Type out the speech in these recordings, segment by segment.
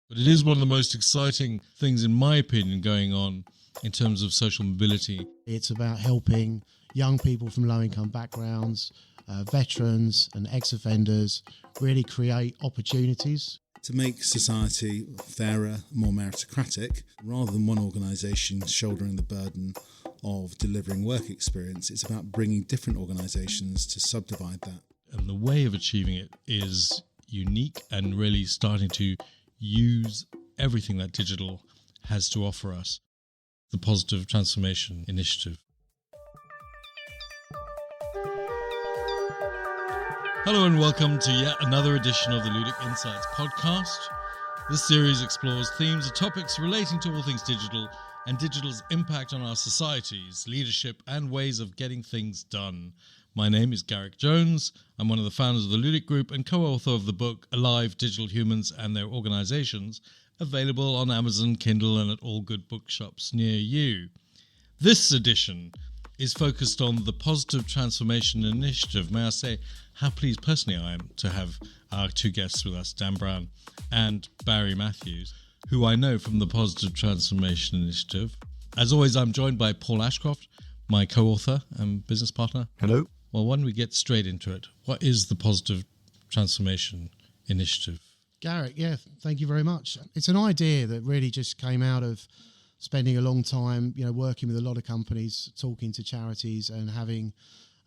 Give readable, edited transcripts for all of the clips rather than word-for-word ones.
But it is one of the most exciting things, in my opinion, going on in terms of social mobility. It's about helping young people from low-income backgrounds, veterans and ex-offenders really create opportunities. To make society fairer, more meritocratic, rather than one organisation shouldering the burden of delivering work experience, it's about bringing different organisations to subdivide that. And the way of achieving it is unique and really starting to use everything that digital has to offer us. The Positive Transformation Initiative. Hello and welcome to yet another edition of the Ludic Insights podcast. This series explores themes and topics relating to all things digital and digital's impact on our societies, leadership and ways of getting things done. My name is Garrick Jones. I'm one of the founders of the Ludic Group and co-author of the book Alive, Digital Humans and Their Organizations, available on Amazon, Kindle and at all good bookshops near you. This edition is focused on the Positive Transformation Initiative. May I say how pleased personally I am to have our two guests with us, Dan Brown and Barry Matthews, who I know from the Positive Transformation Initiative. As always, I'm joined by Paul Ashcroft, my co-author and business partner. Hello. Well, why don't we get straight into it? What is the Positive Transformation Initiative? Garrick, thank you very much. It's an idea that really just came out of spending a long time, working with a lot of companies, talking to charities and having,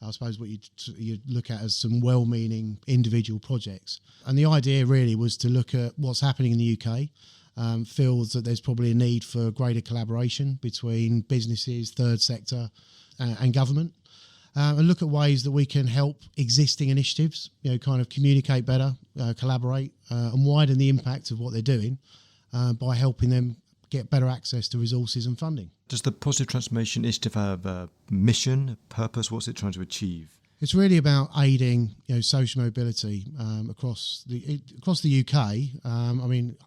I suppose, what you look at as some well-meaning individual projects. And the idea really was to look at what's happening in the UK, feels that there's probably a need for greater collaboration between businesses, third sector and government. And look at ways that we can help existing initiatives, kind of communicate better, collaborate, and widen the impact of what they're doing by helping them get better access to resources and funding. Does the Positive Transformation Initiative have a mission, a purpose? What's it trying to achieve? It's really about aiding, social mobility across the UK.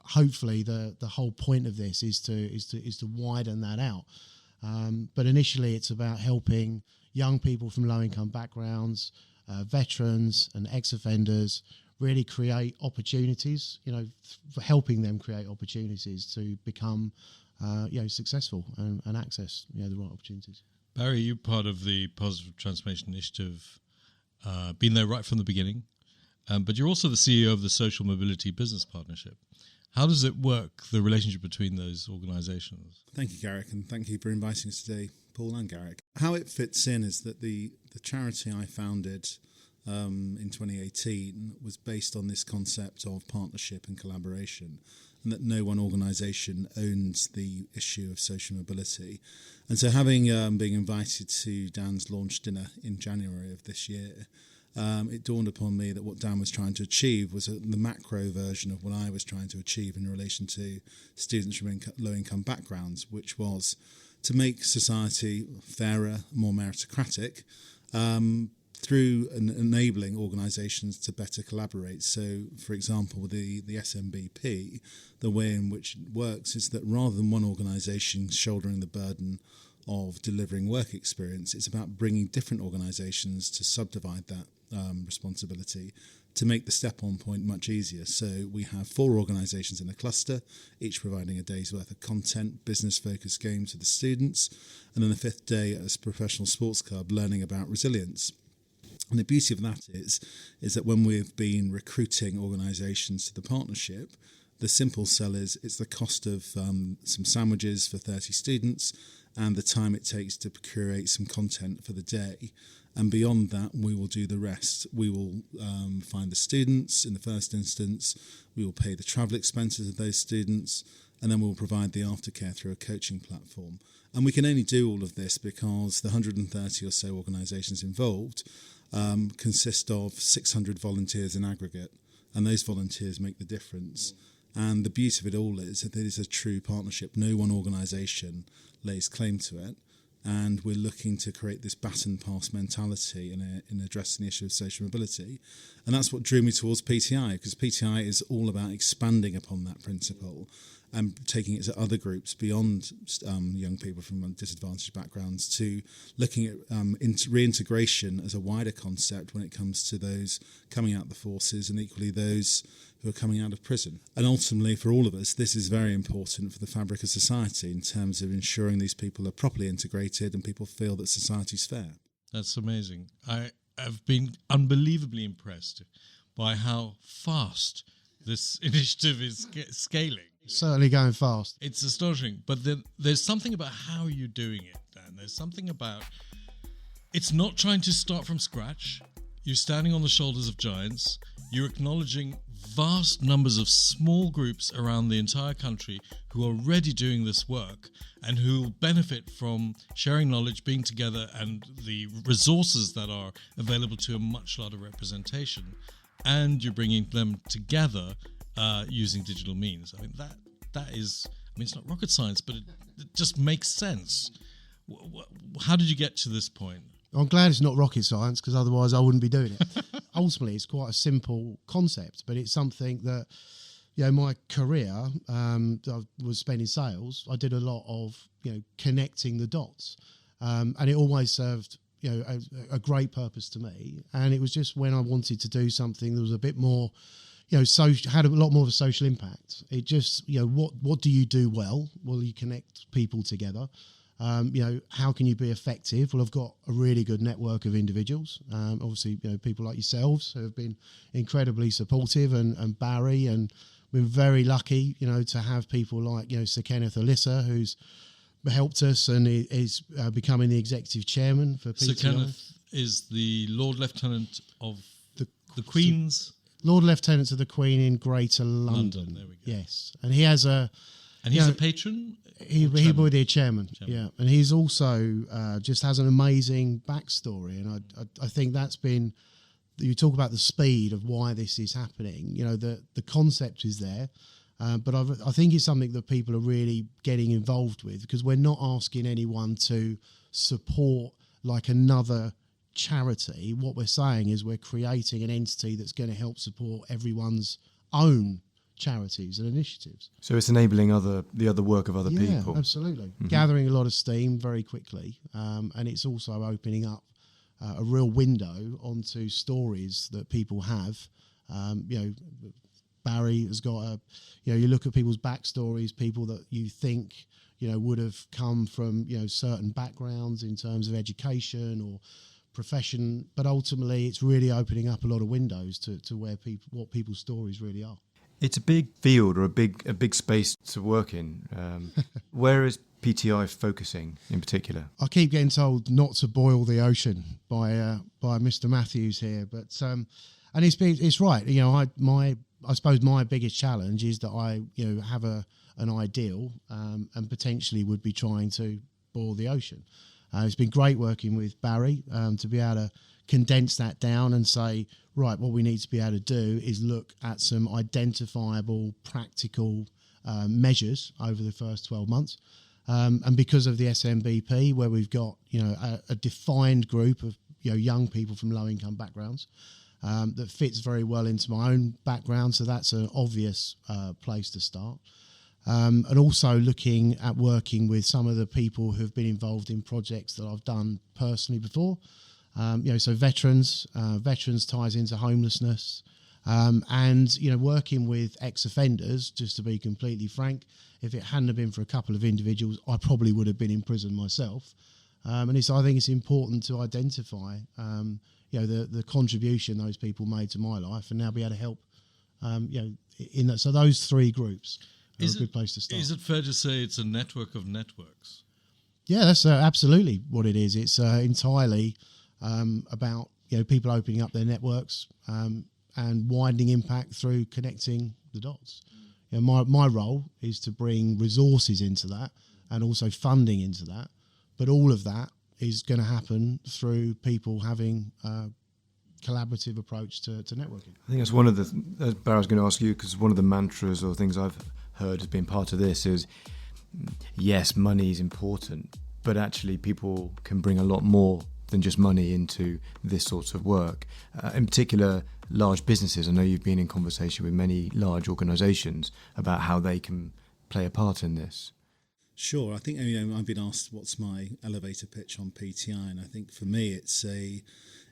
Hopefully the whole point of this is to widen that out. But initially, it's about helping young people from low-income backgrounds, veterans and ex-offenders really create opportunities, helping them create opportunities to become, successful and access, the right opportunities. Barry, you're part of the Positive Transformation Initiative, been there right from the beginning, but you're also the CEO of the Social Mobility Business Partnership. How does it work, the relationship between those organisations? Thank you, Garrick, and thank you for inviting us today, Paul and Garrick. How it fits in is that the charity I founded in 2018 was based on this concept of partnership and collaboration, and that no one organisation owns the issue of social mobility. And so having being invited to Dan's launch dinner in January of this year, it dawned upon me that what Dan was trying to achieve was the macro version of what I was trying to achieve in relation to students from low-income backgrounds, which was to make society fairer, more meritocratic, through enabling organisations to better collaborate. So, for example, the SMBP, the way in which it works is that rather than one organisation shouldering the burden of delivering work experience, it's about bringing different organisations to subdivide that responsibility to make the step-on point much easier. So we have 4 organisations in a cluster, each providing a day's worth of content, business-focused games for the students, and then the 5th day as a professional sports club learning about resilience. And the beauty of that is that when we've been recruiting organisations to the partnership, the simple sell is it's the cost of some sandwiches for 30 students and the time it takes to create some content for the day. And beyond that, we will do the rest. We will find the students in the first instance. We will pay the travel expenses of those students, and then we'll provide the aftercare through a coaching platform. And we can only do all of this because the 130 or so organisations involved consist of 600 volunteers in aggregate, and those volunteers make the difference. And the beauty of it all is that it is a true partnership. No one organisation lays claim to it, and we're looking to create this baton pass mentality in addressing the issue of social mobility. And that's what drew me towards PTI, because PTI is all about expanding upon that principle and taking it to other groups beyond young people from disadvantaged backgrounds, to looking at reintegration as a wider concept when it comes to those coming out the forces, and equally those who are coming out of prison. And ultimately, for all of us, this is very important for the fabric of society in terms of ensuring these people are properly integrated and people feel that society's fair. That's amazing. I have been unbelievably impressed by how fast this initiative is scaling. Certainly going fast. It's astonishing. But then there's something about how you're doing it, Dan. There's something about it's not trying to start from scratch. You're standing on the shoulders of giants. You're acknowledging vast numbers of small groups around the entire country who are already doing this work and who will benefit from sharing knowledge, being together, and the resources that are available to a much larger representation. And you're bringing them together using digital means. I mean, that is, I mean, it's not rocket science, but it just makes sense. How did you get to this point? I'm glad it's not rocket science, because otherwise I wouldn't be doing it. Ultimately, it's quite a simple concept, but it's something that, my career, I was spending sales. I did a lot of, connecting the dots, and it always served, a great purpose to me. And it was just when I wanted to do something that was a bit more, had a lot more of a social impact. It just, what do you do well? Well, you connect people together. How can you be effective? Well, I've got a really good network of individuals. Obviously, people like yourselves who have been incredibly supportive, and Barry, and we're very lucky, to have people like, Sir Kenneth Alyssa, who's helped us and is becoming the executive chairman for PTI. Sir Kenneth is the Lord Lieutenant of the Queen's... Lord Lieutenant of the Queen in Greater London. There we go. Yes. And he has a... And he's a patron? He will be a chairman, yeah. And he's also just has an amazing backstory. And I think that's been... You talk about the speed of why this is happening. The concept is there. But I think it's something that people are really getting involved with, because we're not asking anyone to support like another charity. What we're saying is we're creating an entity that's going to help support everyone's own charities and initiatives. So it's enabling the other work of other people. Yeah, absolutely. Mm-hmm. Gathering a lot of steam very quickly, and it's also opening up a real window onto stories that people have. Barry has got you look at people's backstories, people that you think would have come from certain backgrounds in terms of education or profession, but ultimately it's really opening up a lot of windows to where what people's stories really are. It's a big field, or a big space to work in. Where is PTI focusing in particular? I keep getting told not to boil the ocean by Mr. Matthews here, but and it's right. I suppose my biggest challenge is that I have an ideal and potentially would be trying to boil the ocean. It's been great working with Barry to be able to condense that down and say, right, what we need to be able to do is look at some identifiable, practical measures over the first 12 months. And because of the SMBP, where we've got a defined group of young people from low-income backgrounds that fits very well into my own background, so that's an obvious place to start. And also looking at working with some of the people who've been involved in projects that I've done personally before. So veterans ties into homelessness, and working with ex-offenders. Just to be completely frank, if it hadn't have been for a couple of individuals, I probably would have been in prison myself. I think it's important to identify the contribution those people made to my life, and now be able to help in that. So those three groups are a good place to start. Is it fair to say it's a network of networks? Yeah, that's absolutely what it is. It's entirely about people opening up their networks and widening impact through connecting the dots. My role is to bring resources into that and also funding into that, but all of that is going to happen through people having a collaborative approach to networking. I think that's one of the Barry, I was going to ask you, because one of the mantras or things I've heard as being part of this is, yes, money is important, but actually people can bring a lot more than just money into this sort of work. In particular, large businesses. I know you've been in conversation with many large organisations about how they can play a part in this. Sure. I think I've been asked what's my elevator pitch on PTI, and I think for me it's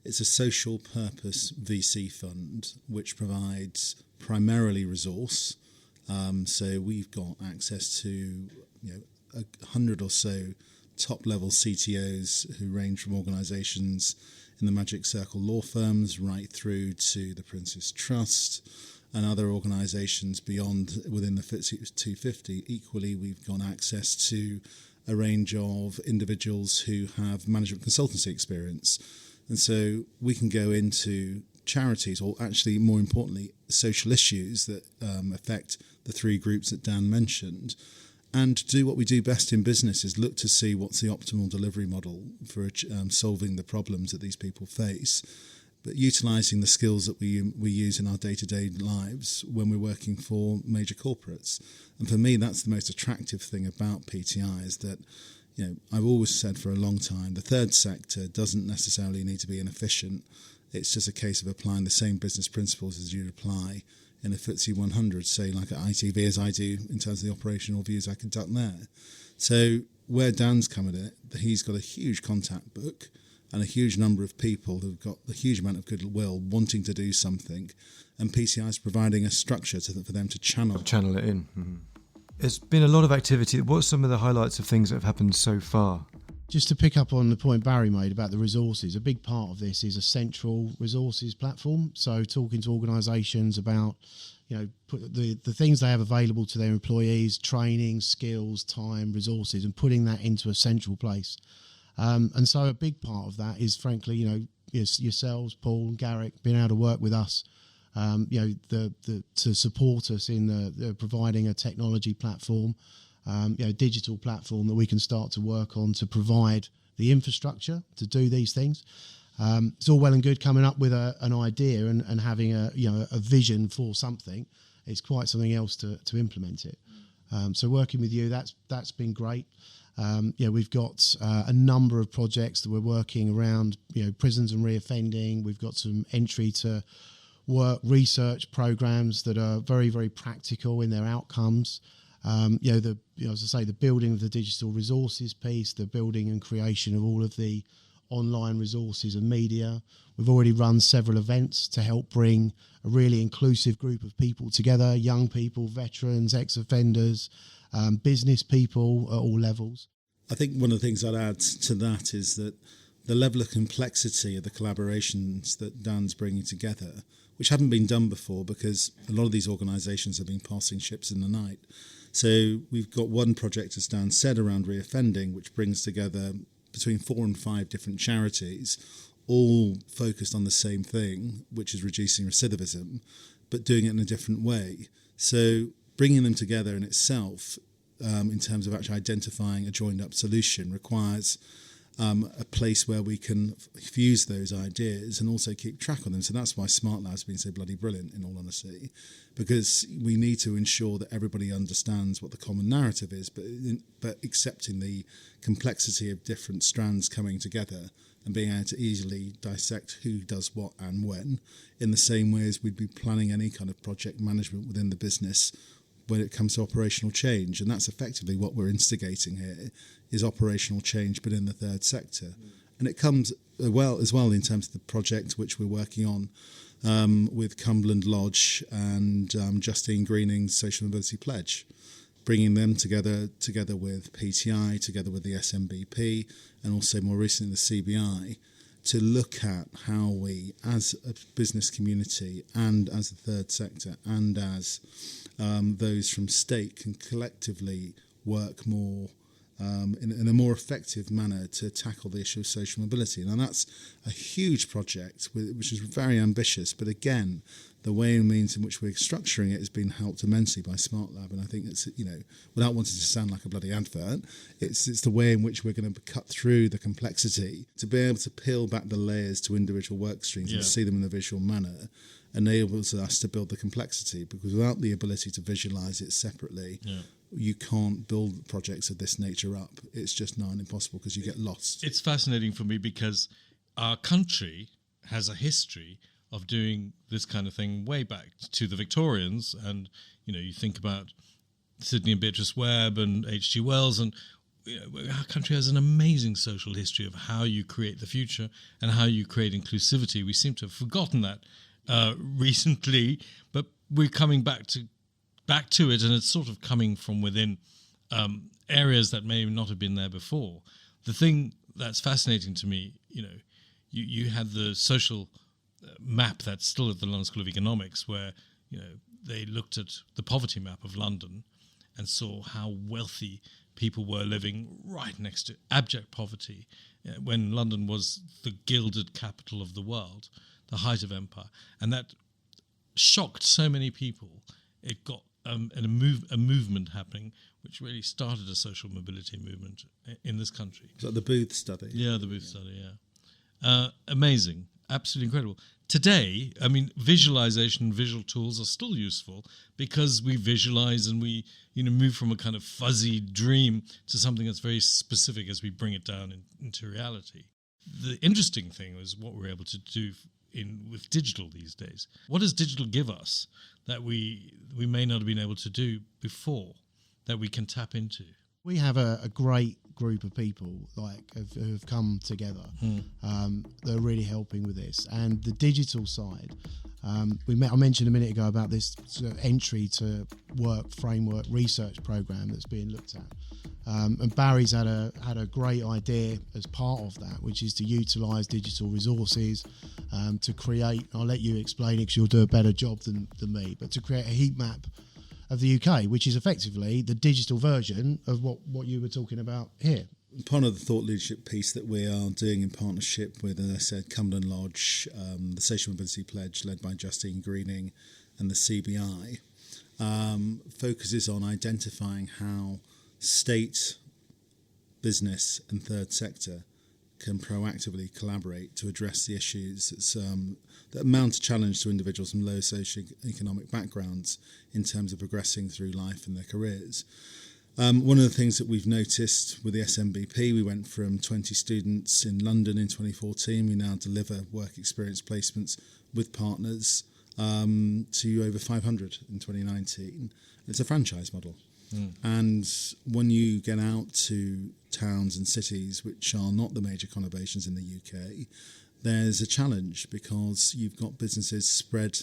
It's a social purpose VC fund which provides primarily resource. So we've got access to 100 or so top-level CTOs who range from organisations in the Magic Circle law firms right through to the Prince's Trust and other organisations beyond within the FTSE 250. Equally, we've got access to a range of individuals who have management consultancy experience. And so we can go into charities, or actually more importantly, social issues that affect the three groups that Dan mentioned, and do what we do best in business is look to see what's the optimal delivery model for solving the problems that these people face, but utilising the skills that we use in our day-to-day lives when we're working for major corporates. And for me, that's the most attractive thing about PTI, is that I've always said for a long time, the third sector doesn't necessarily need to be inefficient. It's just a case of applying the same business principles as you'd apply in a FTSE 100, say like at ITV, as I do in terms of the operational views I conduct there. So where Dan's come at it, he's got a huge contact book and a huge number of people who've got a huge amount of goodwill wanting to do something, and PCI is providing a structure for them to channel it in. Mm-hmm. There's been a lot of activity. What are some of the highlights of things that have happened so far? Just to pick up on the point Barry made about the resources, a big part of this is a central resources platform. So talking to organisations about, put the things they have available to their employees, training, skills, time, resources, and putting that into a central place. And so a big part of that is, frankly, yourselves, Paul and Garrick, being able to work with us, to support us in the providing a technology platform, digital platform that we can start to work on to provide the infrastructure to do these things. It's all well and good coming up with an idea and having a vision for something. It's quite something else to implement it. So working with you, that's been great. We've got a number of projects that we're working around, prisons and reoffending. We've got some entry to work research programs that are very, very practical in their outcomes. As I say, the building of the digital resources piece, the building and creation of all of the online resources and media. We've already run several events to help bring a really inclusive group of people together, young people, veterans, ex-offenders, business people at all levels. I think one of the things I'd add to that is that the level of complexity of the collaborations that Dan's bringing together, which haven't been done before because a lot of these organisations have been passing ships in the night. So we've got one project, as Dan said, around reoffending, which brings together between 4 and 5 different charities, all focused on the same thing, which is reducing recidivism, but doing it in a different way. So bringing them together in itself, in terms of actually identifying a joined-up solution, requires a place where we can fuse those ideas and also keep track of them. So that's why Smart Lab's been so bloody brilliant, in all honesty, because we need to ensure that everybody understands what the common narrative is, but accepting the complexity of different strands coming together and being able to easily dissect who does what and when, in the same way as we'd be planning any kind of project management within the business when it comes to operational change. And that's effectively what we're instigating here, is operational change, but in the third sector. And it comes as well in terms of the project which we're working on with Cumberland Lodge and Justine Greening's Social Mobility Pledge, bringing them together with PTI, together with the SMBP, and also more recently the CBI, to look at how we, as a business community and as the third sector and as those from state, can collectively work more in a more effective manner to tackle the issue of social mobility. Now that's a huge project which is very ambitious, but again, the way and means in which we're structuring it has been helped immensely by Smart Lab, and I think it's, without wanting to sound like a bloody advert, it's the way in which we're going to cut through the complexity to be able to peel back the layers to individual work streams and see them in a visual manner, enables us to build the complexity, because without the ability to visualize it separately, you can't build projects of this nature up. It's just nigh impossible because you get lost. It's fascinating for me because our country has a history of doing this kind of thing way back to the Victorians. And, you think about Sidney and Beatrice Webb and H.G. Wells, and our country has an amazing social history of how you create the future and how you create inclusivity. We seem to have forgotten that recently, but we're coming back to it, and it's sort of coming from within areas that may not have been there before. The thing that's fascinating to me, you had the social map that's still at the London School of Economics, where they looked at the poverty map of London and saw how wealthy people were living right next to abject poverty, when London was the gilded capital of the world, the height of empire. And that shocked so many people. It got a movement happening, which really started a social mobility movement in this country. Is that the Booth study? Yeah, the Booth study, yeah. Amazing, absolutely incredible. Today, I mean, visualization, visual tools are still useful because we visualize and we, move from a kind of fuzzy dream to something that's very specific as we bring it down into reality. The interesting thing was what we're able to do with digital these days. What does digital give us that we may not have been able to do before, that we can tap into? We have a great group of people who have come together that are really helping with this. And the digital side, I mentioned a minute ago about this sort of entry to work framework research program that's being looked at. And Barry's had a great idea as part of that, which is to utilise digital resources to create. I'll let you explain it because you'll do a better job than me. But to create a heat map of the UK, which is effectively the digital version of what you were talking about here. Part of the thought leadership piece that we are doing in partnership with, as I said, Cumberland Lodge, the Social Mobility Pledge led by Justine Greening and the CBI, focuses on identifying how state, business and third sector can proactively collaborate to address the issues that mount a challenge to individuals from low socioeconomic backgrounds in terms of progressing through life and their careers. One of the things that we've noticed with the SMBP, we went from 20 students in London in 2014. We now deliver work experience placements with partners to over 500 in 2019. It's a franchise model. And when you get out to towns and cities which are not the major conurbations in the UK, there's a challenge because you've got businesses spread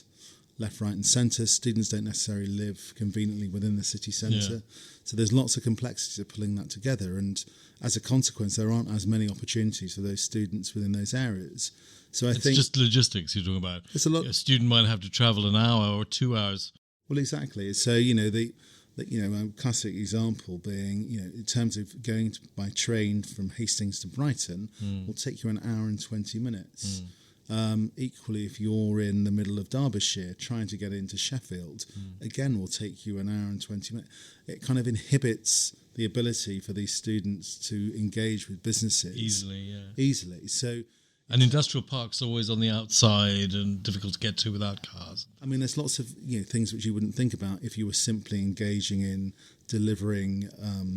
left, right and centre. Students don't necessarily live conveniently within the city centre. So there's lots of complexities of pulling that together. And as a consequence, there aren't as many opportunities for those students within those areas. So I think it's just logistics you're talking about. It's a lot. A student might have to travel an hour or 2 hours. Well, exactly. So, a classic example being, in terms of going by train from Hastings to Brighton, will take you an hour and 20 minutes. Equally, if you're in the middle of Derbyshire trying to get into Sheffield, again will take you an hour and 20 minutes. It kind of inhibits the ability for these students to engage with businesses easily. So, and industrial parks are always on the outside and difficult to get to without cars. I mean, there's lots of things which you wouldn't think about if you were simply engaging in delivering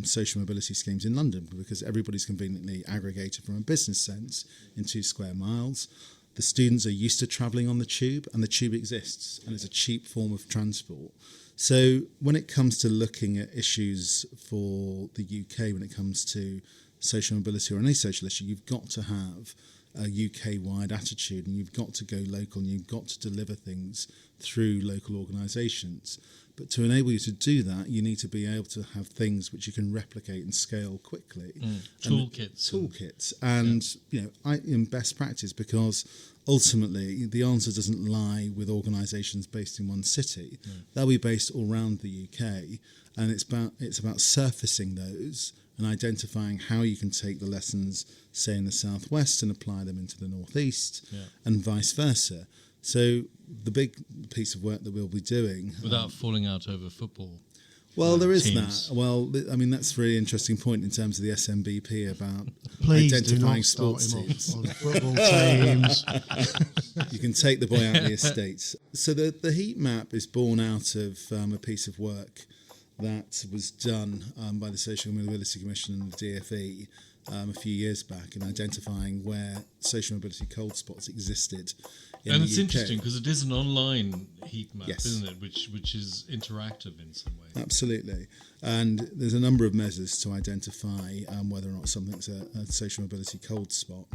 social mobility schemes in London, because everybody's conveniently aggregated from a business sense in 2 square miles. The students are used to travelling on the tube, and the tube exists, and it's a cheap form of transport. So when it comes to looking at issues for the UK, when it comes to social mobility or any social issue, you've got to have a UK-wide attitude, and you've got to go local, and you've got to deliver things through local organisations. But to enable you to do that, you need to be able to have things which you can replicate and scale quickly. Toolkits. And, in best practice, because ultimately the answer doesn't lie with organisations based in one city. They'll be based all around the UK, and it's about surfacing those and identifying how you can take the lessons, say, in the southwest and apply them into the northeast, and vice versa. So the big piece of work that we'll be doing... Without falling out over football. Well, there is teams. that. Well, I mean, that's a really interesting point in terms of the SMBP about Please identifying do not sports teams. On football teams. You can take the boy out of the estates. So the heat map is born out of a piece of work that was done by the Social Mobility Commission and the DFE a few years back in identifying where social mobility cold spots existed in and the it's UK. interesting because it is an online heat map, Yes. isn't it? Which is interactive in some way. Absolutely. And there's a number of measures to identify whether or not something's a social mobility cold spot.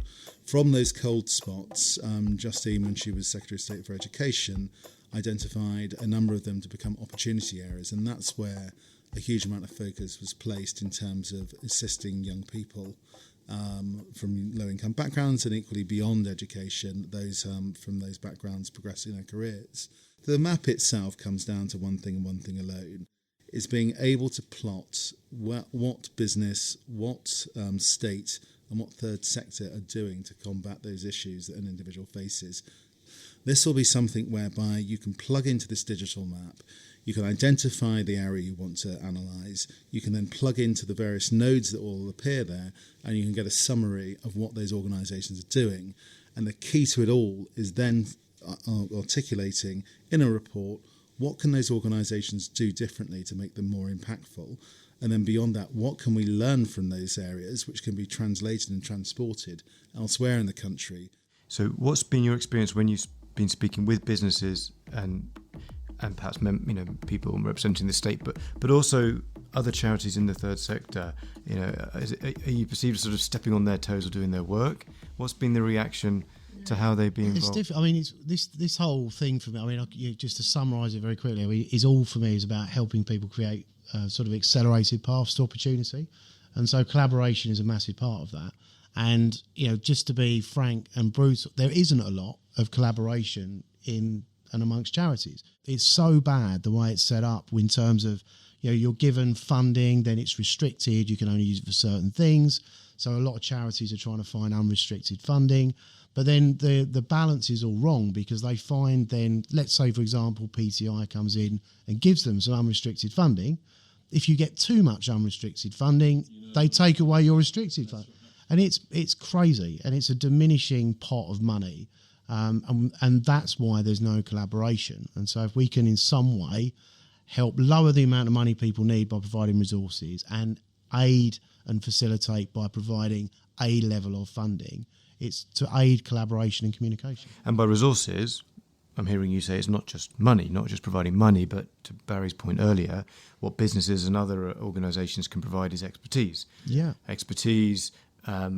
From those cold spots, Justine, when she was Secretary of State for Education, identified a number of them to become opportunity areas, and that's where a huge amount of focus was placed in terms of assisting young people from low-income backgrounds and equally beyond education, those from those backgrounds progressing their careers. The map itself comes down to one thing and one thing alone, is being able to plot what business, what state and what third sector are doing to combat those issues that an individual faces. This will be something whereby you can plug into this digital map, you can identify the area you want to analyse, you can then plug into the various nodes that will appear there, and you can get a summary of what those organisations are doing. And the key to it all is then articulating in a report what can those organisations do differently to make them more impactful, and then beyond that, what can we learn from those areas which can be translated and transported elsewhere in the country. So what's been your experience when you've been speaking with businesses and perhaps people representing the state, but also other charities in the third sector? Are you perceived as sort of stepping on their toes or doing their work? What's been the reaction to how they've been involved? It's different. I mean, it's this whole thing for me. I mean, just to summarise it very quickly, is all for me is about helping people create sort of accelerated paths to opportunity, and so collaboration is a massive part of that. And just to be frank and brutal, there isn't a lot of collaboration in and amongst charities. It's so bad the way it's set up in terms of you're given funding, then it's restricted. You can only use it for certain things. So a lot of charities are trying to find unrestricted funding. But then the balance is all wrong because they find then, let's say, for example, PTI comes in and gives them some unrestricted funding. If you get too much unrestricted funding, they take away your restricted funding. And it's crazy, and it's a diminishing pot of money. And that's why there's no collaboration. And so if we can in some way help lower the amount of money people need by providing resources and aid and facilitate by providing a level of funding, it's to aid collaboration and communication. And by resources, I'm hearing you say it's not just money, not just providing money, but to Barry's point earlier, what businesses and other organisations can provide is expertise. Yeah. Expertise,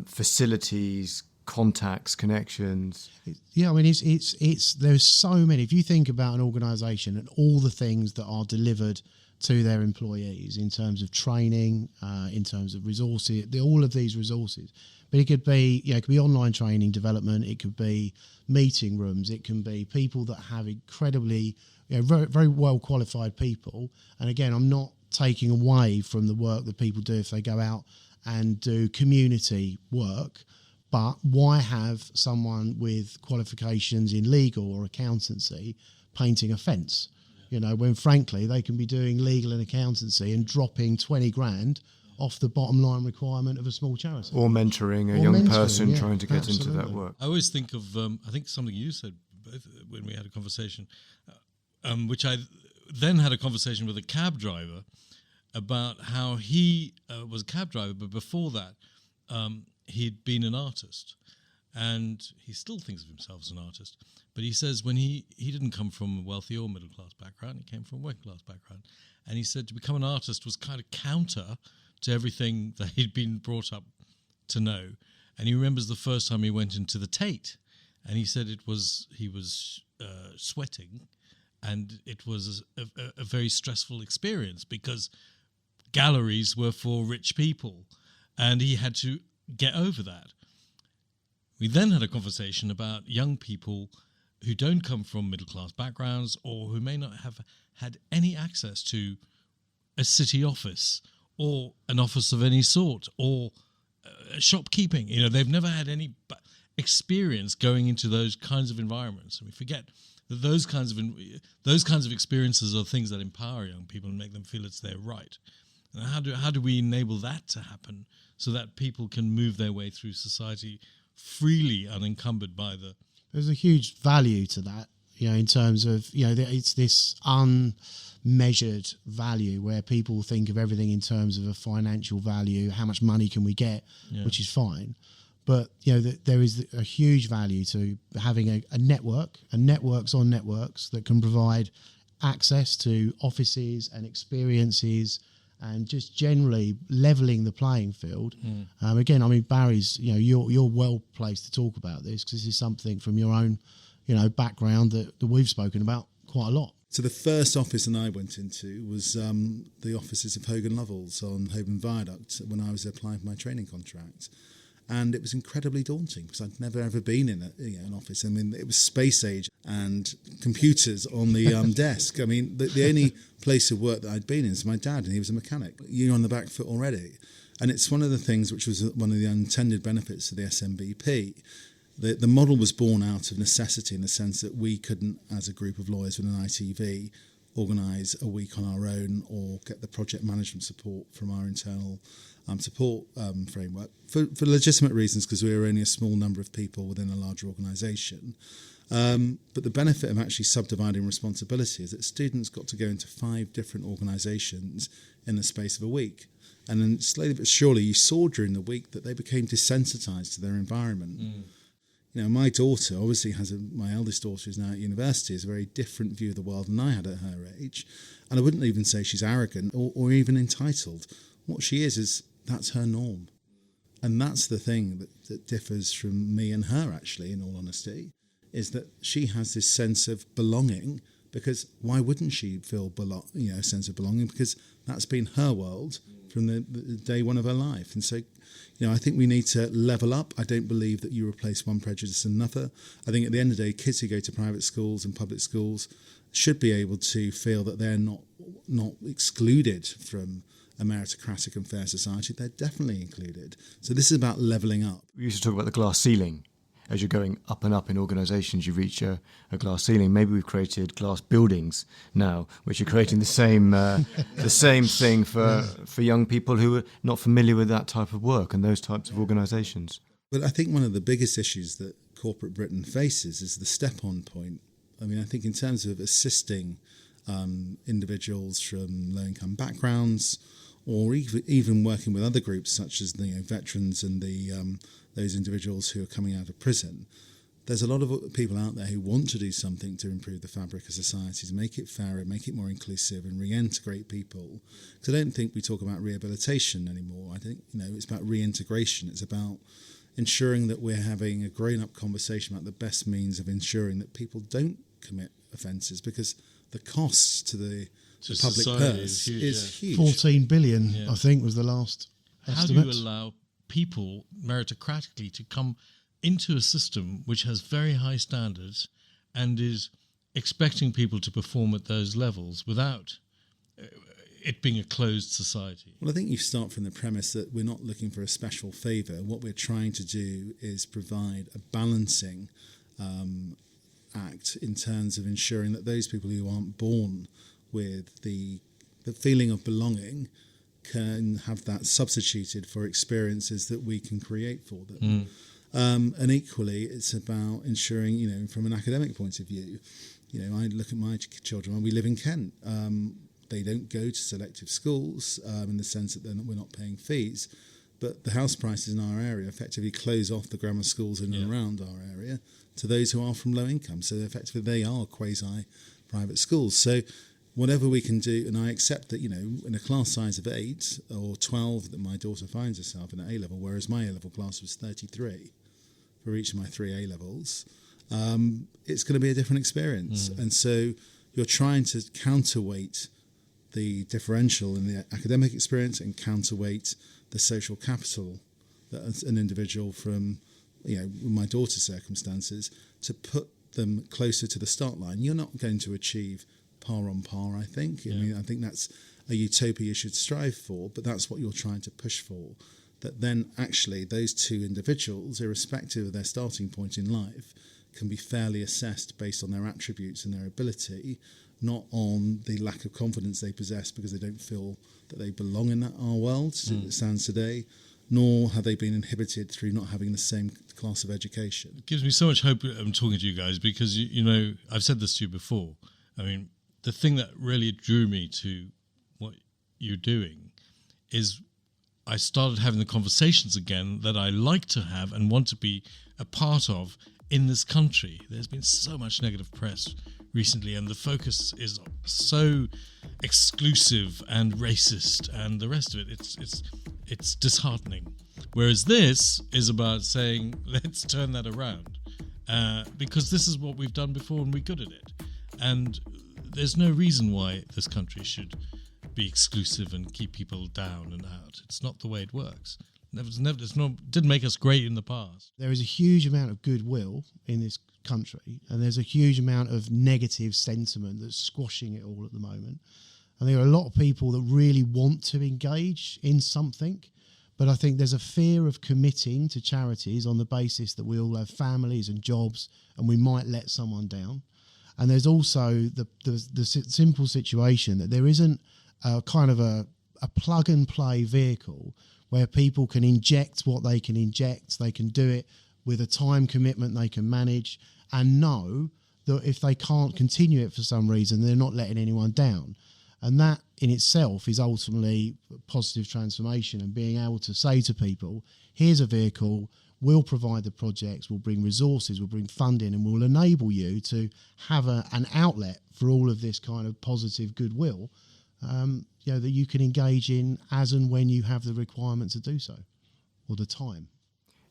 facilities, contacts, connections. Yeah, I mean, it's there's so many. If you think about an organisation and all the things that are delivered to their employees in terms of training, in terms of resources, all of these resources. But it could be, it could be online training development. It could be meeting rooms. It can be people that have incredibly, very, very well qualified people. And again, I'm not taking away from the work that people do if they go out and do community work. But why have someone with qualifications in legal or accountancy painting a fence? When frankly they can be doing legal and accountancy and dropping 20 grand off the bottom line requirement of a small charity. Or mentoring a young person trying to get into that work. I always think of, I think something you said both when we had a conversation, which I then had a conversation with a cab driver about how he was a cab driver, but before that, he'd been an artist, and he still thinks of himself as an artist. But he says when he didn't come from a wealthy or middle class background, he came from a working class background, and he said to become an artist was kind of counter to everything that he'd been brought up to know. And he remembers the first time he went into the Tate, and he said he was sweating, and it was a very stressful experience because galleries were for rich people, and he had to get over that. We then had a conversation about young people who don't come from middle-class backgrounds or who may not have had any access to a city office or an office of any sort or shopkeeping. They've never had any experience going into those kinds of environments. And we forget that those kinds of experiences are things that empower young people and make them feel it's their right. And how do we enable that to happen so that people can move their way through society freely, unencumbered by the... There's a huge value to that. in terms of, it's this unmeasured value where people think of everything in terms of a financial value, how much money can we get, which is fine. But, there is a huge value to having a network and networks on networks that can provide access to offices and experiences and just generally levelling the playing field. Again, I mean, Barry's, you're well placed to talk about this because this is something from your own, background that we've spoken about quite a lot. So the first office that I went into was the offices of Hogan Lovells on Holborn Viaduct when I was applying for my training contract. And it was incredibly daunting because I'd never ever been in an office. I mean, it was space age and computers on the desk. I mean, the only place of work that I'd been in is my dad, and he was a mechanic. You're on the back foot already. And it's one of the things which was one of the unintended benefits of the SMBP. The model was born out of necessity in the sense that we couldn't, as a group of lawyers with an ITV, organise a week on our own or get the project management support from our internal support framework for legitimate reasons, because we were only a small number of people within a larger organisation. But the benefit of actually subdividing responsibility is that students got to go into 5 different organisations in the space of a week. And then slowly but surely you saw during the week that they became desensitised to their environment. My daughter obviously my eldest daughter who's now at university, has a very different view of the world than I had at her age. And I wouldn't even say she's arrogant or even entitled. What she is that's her norm. And that's the thing that differs from me and her, actually, in all honesty, is that she has this sense of belonging, because why wouldn't she feel a sense of belonging? Because that's been her world from the day one of her life. And so, I think we need to level up. I don't believe that you replace one prejudice with another. I think at the end of the day, kids who go to private schools and public schools should be able to feel that they're not excluded from a meritocratic and fair society. They're definitely included. So this is about levelling up. We used to talk about the glass ceiling. As you're going up and up in organisations, you reach a glass ceiling. Maybe we've created glass buildings now, which are creating the same thing for young people who are not familiar with that type of work and those types of organisations. But I think one of the biggest issues that corporate Britain faces is the step-on point. I mean, I think in terms of assisting individuals from low-income backgrounds, or even working with other groups such as the veterans and those individuals who are coming out of prison, there's a lot of people out there who want to do something to improve the fabric of society, to make it fairer, make it more inclusive and reintegrate people. Because I don't think we talk about rehabilitation anymore. I think it's about reintegration. It's about ensuring that we're having a grown-up conversation about the best means of ensuring that people don't commit offences, because the costs to the public purse is huge. 14 billion, I think, was the last estimate. How do you allow people meritocratically to come into a system which has very high standards and is expecting people to perform at those levels without it being a closed society? Well, I think you start from the premise that we're not looking for a special favour. What we're trying to do is provide a balancing act in terms of ensuring that those people who aren't born with the feeling of belonging can have that substituted for experiences that we can create for them. And equally, it's about ensuring, from an academic point of view, I look at my children. We live in Kent. They don't go to selective schools in the sense that we're not paying fees, but the house prices in our area effectively close off the grammar schools in and around our area to those who are from low income. So effectively, they are quasi-private schools. So whatever we can do, and I accept that, in a class size of 8 or 12 that my daughter finds herself in at A-level, whereas my A-level class was 33 for each of my 3 A-levels, it's going to be a different experience. And so you're trying to counterweight the differential in the academic experience and counterweight the social capital that an individual from, my daughter's circumstances, to put them closer to the start line. You're not going to achieve par on par, I think. I mean, I think that's a utopia you should strive for, but that's what you're trying to push for. That then actually those two individuals, irrespective of their starting point in life, can be fairly assessed based on their attributes and their ability, not on the lack of confidence they possess because they don't feel that they belong in our world as it stands today, nor have they been inhibited through not having the same class of education. It gives me so much hope I'm talking to you guys because, you know, I've said this to you before. I mean, the thing that really drew me to what you're doing is I started having the conversations again that I like to have and want to be a part of in this country. There's been so much negative press recently, and the focus is so exclusive and racist and the rest of it. It's disheartening. Whereas this is about saying, let's turn that around, because this is what we've done before and we're good at it. And there's no reason why this country should be exclusive and keep people down and out. It's not the way it works. Didn't make us great in the past. There is a huge amount of goodwill in this country, and there's a huge amount of negative sentiment that's squashing it all at the moment. And there are a lot of people that really want to engage in something, but I think there's a fear of committing to charities on the basis that we all have families and jobs and we might let someone down. And there's also the simple situation that there isn't a kind of a plug and play vehicle where people can inject what they can inject. They can do it with a time commitment they can manage and know that if they can't continue it for some reason, they're not letting anyone down. And that in itself is ultimately positive transformation, and being able to say to people, here's a vehicle, we'll provide the projects, we'll bring resources, we'll bring funding, and we'll enable you to have an outlet for all of this kind of positive goodwill, that you can engage in as and when you have the requirement to do so, or the time.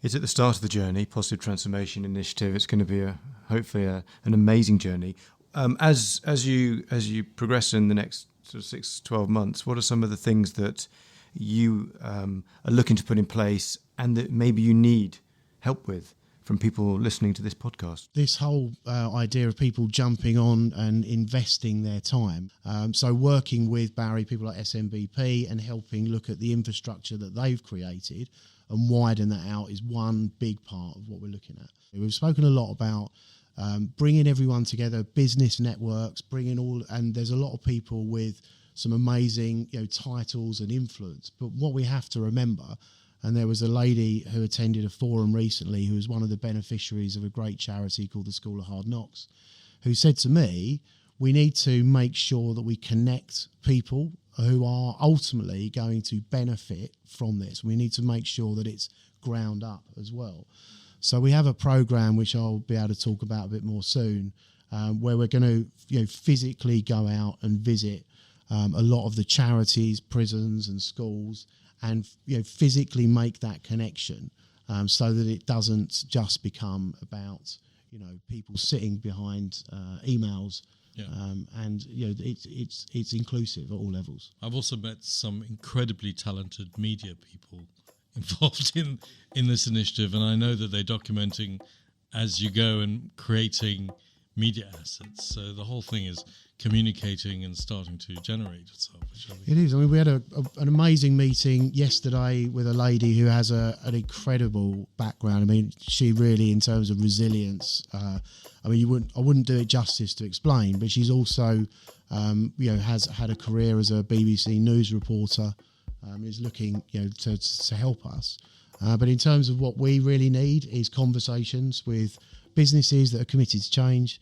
It's at the start of the journey, Positive Transformation Initiative. It's going to be hopefully an amazing journey. As you progress in the next sort of 6-12 months, what are some of the things that you are looking to put in place and that maybe you need help with from people listening to this podcast? This whole idea of people jumping on and investing their time. So working with Barry, people like SMBP, and helping look at the infrastructure that they've created and widen that out is one big part of what we're looking at. We've spoken a lot about bringing everyone together, business networks, and there's a lot of people with some amazing titles and influence. But what we have to remember, and there was a lady who attended a forum recently who was one of the beneficiaries of a great charity called the School of Hard Knocks, who said to me, we need to make sure that we connect people who are ultimately going to benefit from this. We need to make sure that it's ground up as well. So we have a program which I'll be able to talk about a bit more soon, where we're going to physically go out and visit a lot of the charities, prisons and schools, and physically make that connection, so that it doesn't just become about people sitting behind emails. Yeah. And it's inclusive at all levels. I've also met some incredibly talented media people involved in this initiative, and I know that they're documenting as you go and creating media assets. So the whole thing is communicating and starting to generate itself. It is. I mean, we had an amazing meeting yesterday with a lady who has an incredible background. I mean, she really, in terms of resilience, I wouldn't do it justice to explain, but she's also, has had a career as a BBC news reporter, is looking, to help us. But in terms of what we really need is conversations with businesses that are committed to change,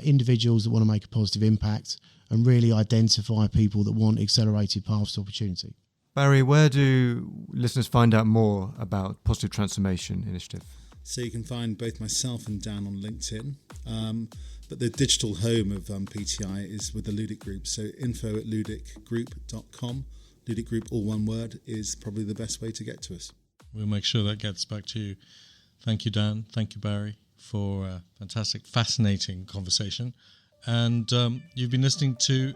individuals that want to make a positive impact, and really identify people that want accelerated paths to opportunity. Barry, where do listeners find out more about Positive Transformation Initiative? So you can find both myself and Dan on LinkedIn, but the digital home of PTI is with the Ludic Group, so info@ludicgroup.com. Ludic Group, all one word, is probably the best way to get to us. We'll make sure that gets back to you. Thank you, Dan. Thank you, Barry, for a fantastic, fascinating conversation. And you've been listening to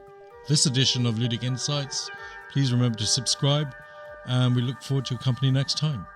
this edition of Ludic Insights. Please remember to subscribe, and we look forward to your company next time.